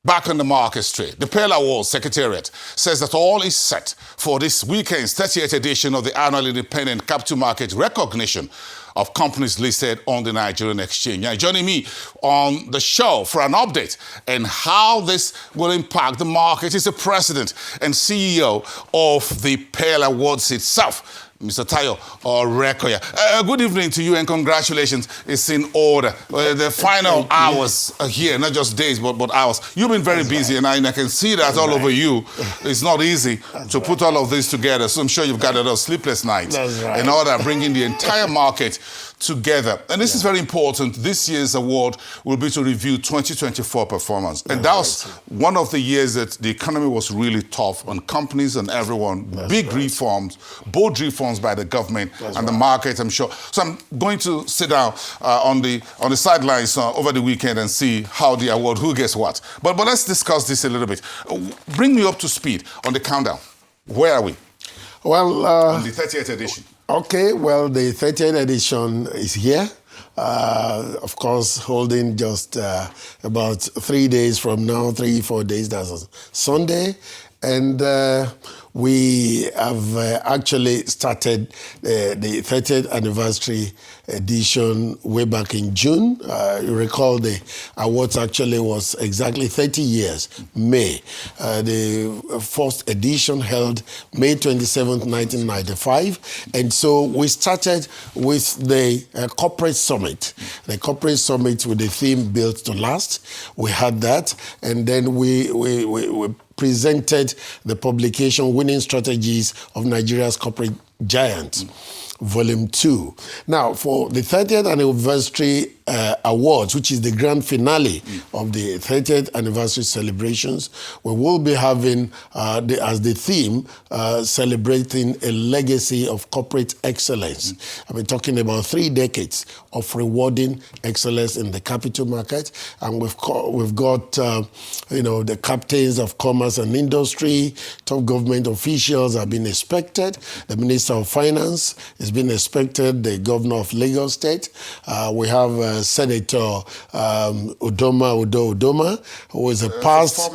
Back on the market straight, the Pearl Awards Secretariat says that all is set for this weekend's 38th edition of the annual Independent Capital Market Recognition of companies listed on the Nigerian exchange. Now, joining me on the show for an update and how this will impact the market is the president and CEO of the Pearl Awards itself, Mr. Tayo Orekoya. Good evening to you and congratulations. It's in order. The final hours are here, not just days, but hours. You've been very busy, and I can see that all over you. It's not easy to put all of this together, so I'm sure you've got a lot of sleepless nights in order bringing the entire market together. And this is very important. This year's award will be to review 2024 performance. And that was one of the years that the economy was really tough on companies and everyone. Big reforms, bold reforms by the government and the market, I'm sure. So I'm going to sit down on the sidelines over the weekend and see how the award, who gets what. But let's discuss this a little bit. Bring me up to speed on the countdown. Where are we? Well, on the 30th edition. Okay, well, the 30th edition is here. Of course, holding just about 3 days from now, 3-4 days, that's a Sunday. And we have actually started the 30th anniversary edition way back in June. You recall the awards actually was exactly 30 years, May. The first edition held May 27th, 1995. And so we started with the corporate summit. The corporate summit with the theme Built to Last. We had that. And then we presented the publication Winning Strategies of Nigeria's Corporate Giants, Volume 2. Now, for the 30th anniversary awards, which is the grand finale of the 30th anniversary celebrations, we will be having, as the theme, celebrating a legacy of corporate excellence. I've been talking about 3 decades of rewarding excellence in the capital market, and we've got the captains of commerce and industry, top government officials have been expected, the Minister of Finance has been expected, the Governor of Lagos State. We have Senator Udoma, who is a past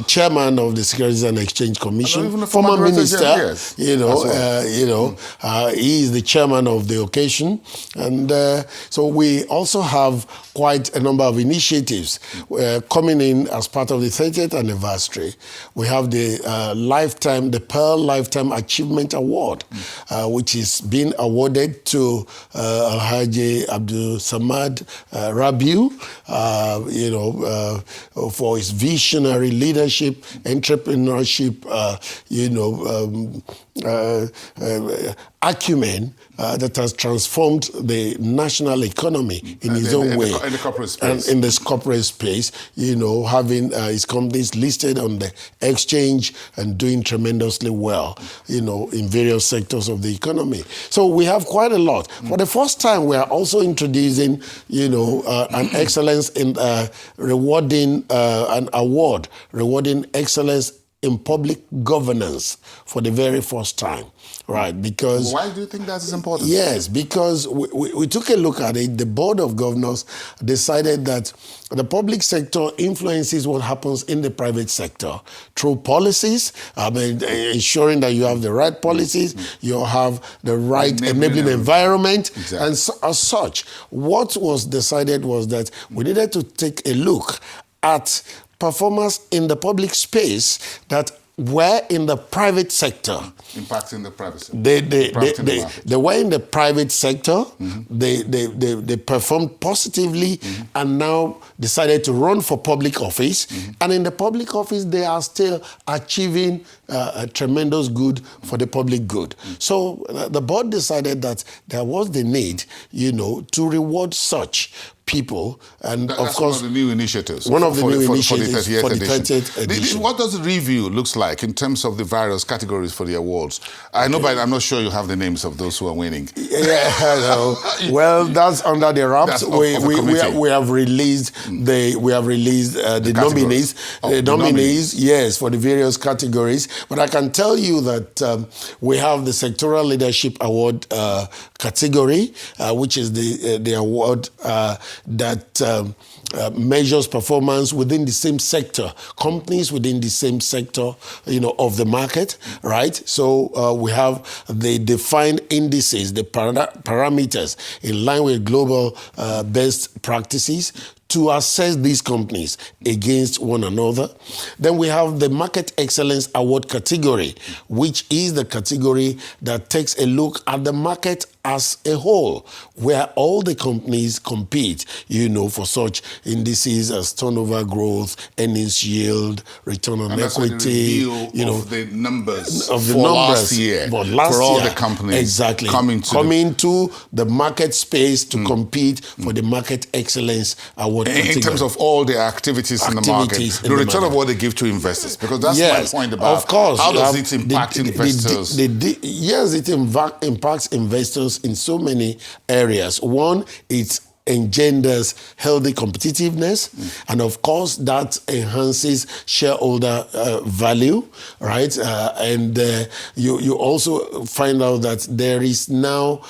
chairman of the Securities and Exchange Commission, former minister. He is the chairman of the occasion, and so we also have quite a number of initiatives coming in as part of the 30th anniversary. We have the Pearl Lifetime Achievement Award, which is being awarded to Alhaji Abdul Samad Rabiu, for his visionary leadership, entrepreneurship, acumen that has transformed the national economy in his own way. In the corporate space. And in this corporate space, having his companies listed on the exchange and doing tremendously well, in various sectors of the economy. So we have quite a lot. For the first time, we are also introducing, an excellence in rewarding an award, rewarding excellence in public governance for the very first time. Right, because... Why do you think that is important? Yes, because we took a look at it. The Board of Governors decided that the public sector influences what happens in the private sector through policies, ensuring that you have the right policies, you have the right enabling environment, and as such, what was decided was that we needed to take a look at performance in the public space that were in the private sector. Impacting the private sector. They were in the private sector. They performed positively and now decided to run for public office. And in the public office, they are still achieving a tremendous good for the public good. So the board decided that there was the need, to reward such people, and that's of course, one of the new initiatives. One of the new initiatives for the 30th edition. What does the review looks like in terms of the various categories for the awards? I know, but I'm not sure you have the names of those who are winning. Yeah, well, that's under the wraps. We have released the nominees. The nominees, yes, for the various categories. But I can tell you that we have the Sectoral Leadership Award category, which is the award that measures performance within the same sector, companies within the same sector, of the market, right? So we have the defined indices, the parameters in line with global best practices to assess these companies against one another. Then we have the Market Excellence Award category, which is the category that takes a look at the market as a whole, where all the companies compete, for such indices as turnover growth, earnings yield, return on equity, of the numbers of the for numbers last year, for all the companies exactly coming to the market space to compete for the Market Excellence Award category. In terms of all the activities in the market, the return of what they give to investors, because that's my point about of course, how does it impact investors? Yes, it impacts investors in so many areas. One, it engenders healthy competitiveness, and of course that enhances shareholder value, right? And you also find out that there is now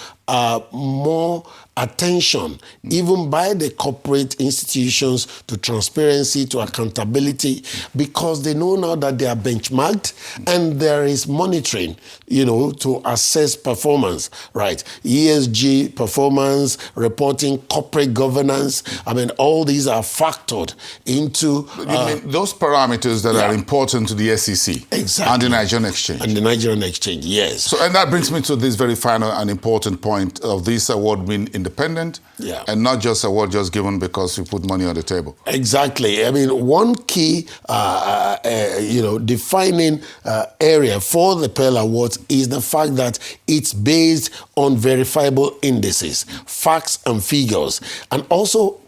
more attention, even by the corporate institutions, to transparency, to accountability, because they know now that they are benchmarked and there is monitoring, to assess performance, right? ESG performance, reporting, corporate governance. I mean, all these are factored into... You mean those parameters that are important to the SEC exactly. and the Nigerian Exchange? And the Nigerian Exchange, yes. So, and that brings me to this very final and important point of this award being independent, and not just award just given because you put money on the table. Exactly. I mean, one key, defining area for the Pearl Awards is the fact that it's based on verifiable indices, facts and figures, and also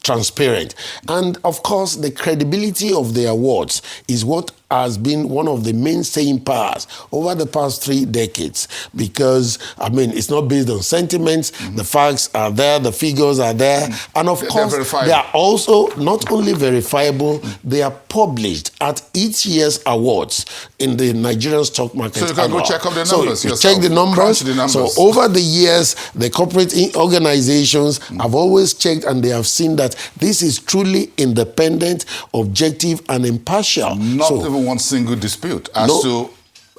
transparent. And of course, the credibility of the awards is what has been one of the main staying powers over the past 3 decades, because, I mean, it's not based on sentiments. The facts are there, the figures are there, and of course, they are also not only verifiable, they are published at each year's awards in the Nigerian stock market. So you can go check up the numbers yourself. Check the numbers. So over the years, the corporate organizations have always checked, and they have seen that this is truly independent, objective, and impartial. Not even one single dispute as to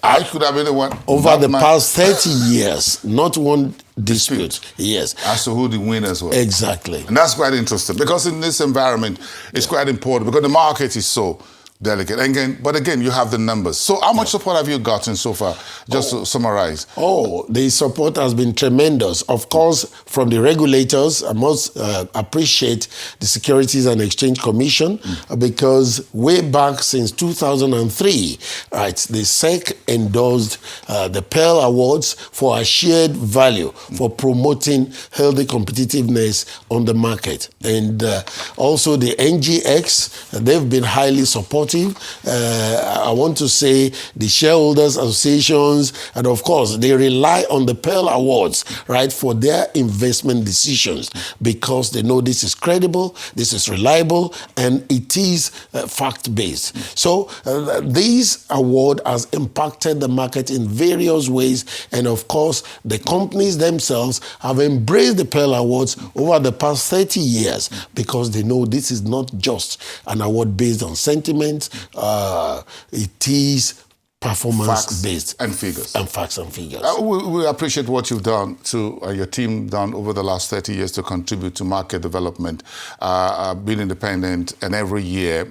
I could have been the one. Over the past 30 years, not one dispute. Yes. As to who the winners were. Exactly. And that's quite interesting, because in this environment, it's quite important, because the market is so delicate. But again, you have the numbers. So how much support have you gotten so far, just to summarize? The support has been tremendous. Of course, from the regulators, I must appreciate the Securities and Exchange Commission, because way back since 2003, right, the SEC endorsed the Pearl Awards for a shared value for promoting healthy competitiveness on the market. And also the NGX, they've been highly supportive. I want to say the shareholders associations, and of course they rely on the Pearl Awards, right, for their investment decisions, because they know this is credible, this is reliable, and it is fact-based. So this award has impacted the market in various ways, and of course the companies themselves have embraced the Pearl Awards over the past 30 years, because they know this is not just an award based on sentiment. It is performance-based. And figures. And facts and figures. We appreciate what you've done, your team done over the last 30 years to contribute to market development, being independent, and every year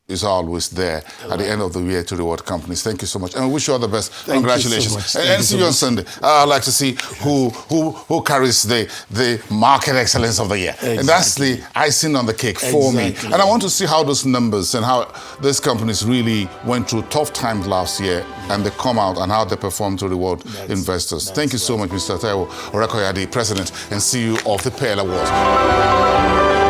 is always there at the end of the year to reward companies. Thank you so much, and we wish you all the best. Congratulations. And see you on Sunday. I'd like to see who carries the market excellence of the year. Exactly. And that's the icing on the cake for me. And I want to see how those numbers and how these companies really went through tough times last year, and they come out and how they perform to reward investors. Thank you so much, Mr. Taiwo Orekoya, the President and CEO of the Pearl Awards.